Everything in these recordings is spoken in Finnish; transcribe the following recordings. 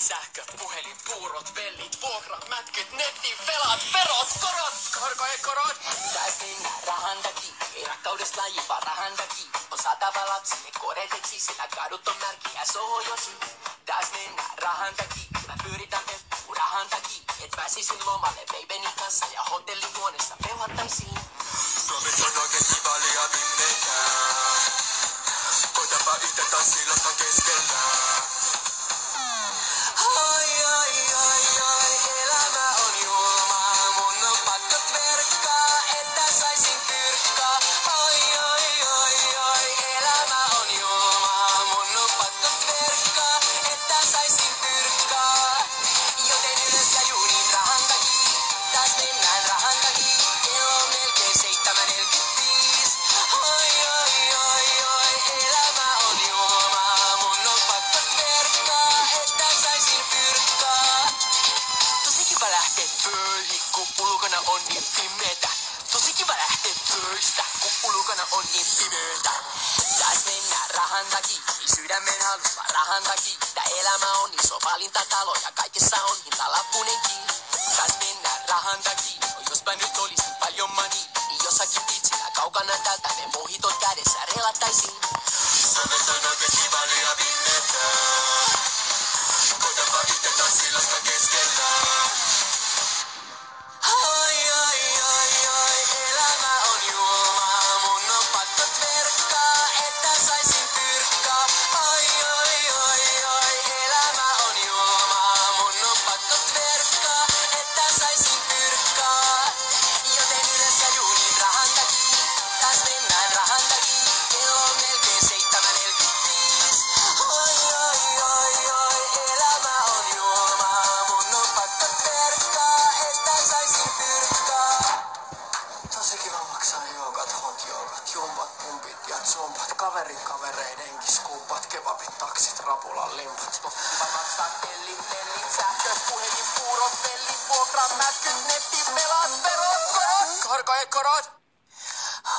Sähkö, puhelin, puurot, vellit, vuokra, mätkyt, netti, velat, verot, korot, korkoekorot. Täis mennä rahan takia, ei rakkaudesta laji, vaan rahan takia. On saatava lapsille koreteksi, sillä kadut on märkiä sohojosi. Täis mennä rahan takia, mä pyöritän peppu rahan takia. Et pääsisin lomalle veiveni kanssa ja hotellihuoneessa peuhattaisiin. Suomessa on oikeesti valia pimeää. Koitapa yhtä tanssilastan keskellä. Oi, oi, oi, oi, elämä on julmaa. Mun on pakko tverkkaa, että saisin fyrkkaa. Oi, oi, oi, oi, elämä on julmaa. Mun on pakko tverkkaa, että saisin fyrkkaa. Joten ylös ja juuniin rahan takia. Taas mennään rahan takia. Kello on melkein 7:45. Oi, oi, oi, oi, elämä on julmaa. Mun on pakko tverkkaa, että saisin fyrkkaa. Tosi kiva lähtee töihin, kun ulkona on niin pimeetä. Tosi kiva lähtee töistä, kun ulkona on niin pimeetä. Taas mennään rahan takia, ei sydämen halus vaan rahan takia. Tää elämä on iso valintatalo ja kaikessa on hintalappunenkin. Taas mennään rahan takia, no jospa nyt olisi paljon mani. Niin jossakin pitsillä kaukana täältä me mohitot kädessä relattaisiin. Suomessa on oikeesti valia pimeetä. Koitapa yhtä tanssilastan keskellä. Oi, oi, oi, oi, elämä on julmaa. Mun on pakko tverkkaa, että saisin fyrkkaa. Oi, oi, oi, oi, elämä on julmaa. Mun on pakko tverkkaa, että saisin fyrkkaa. Joten ylös ja juuniin rahan takia. Taas mennään rahan takia. Kello on melkein 7:45. Oi, oi, oi, oi, elämä on julmaa. Mun on pakko tverkkaa, että saisin fyrkkaa. Tosi kiva maksaa joogat, jumpat, pumpit ja zumpat. Kaverin kavereidenkin skuupat, kebabit, taksit, rapulan limpat. Tosi kiva maksaa tellit, sähkö, puhelin, puurot, vellit, vuokra, mätkyt, netti, velat, verot, korot, korkoekorot.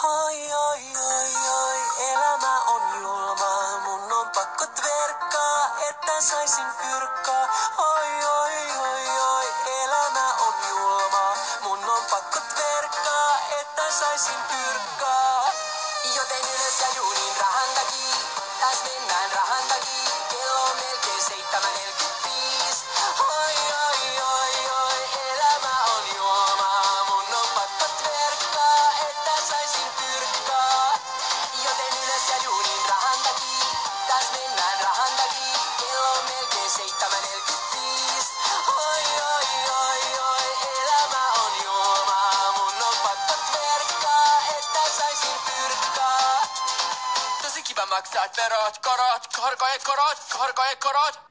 Oi, oi, oi, oi, elämä on julmaa. Mun on pakko tverkkaa, että saisin fyrkkaa. Oi, oi, oi, oi, elämä on julmaa. Mun on pakko tverkkaa, että saisin fyrkkaa. Joten ylös ja juuniin rahan takia. Taas mennään rahan takia. Kello on melkein 7:45. Oi, oi, oi, oi, elämä on julmaa. Mun on pakko tverkkaa, että saisin fyrkkaa. Joten ylös ja juuniin rahan takia. Taas mennään rahan takia. Kello on melkein 7:45. Oi, oi, oi, oi, elämä on julmaa. Mun on pakko tverkkaa, että saisin fyrkkaa. Tosi kiva maksaa verot, korot, korkoekorot, korkoekorot.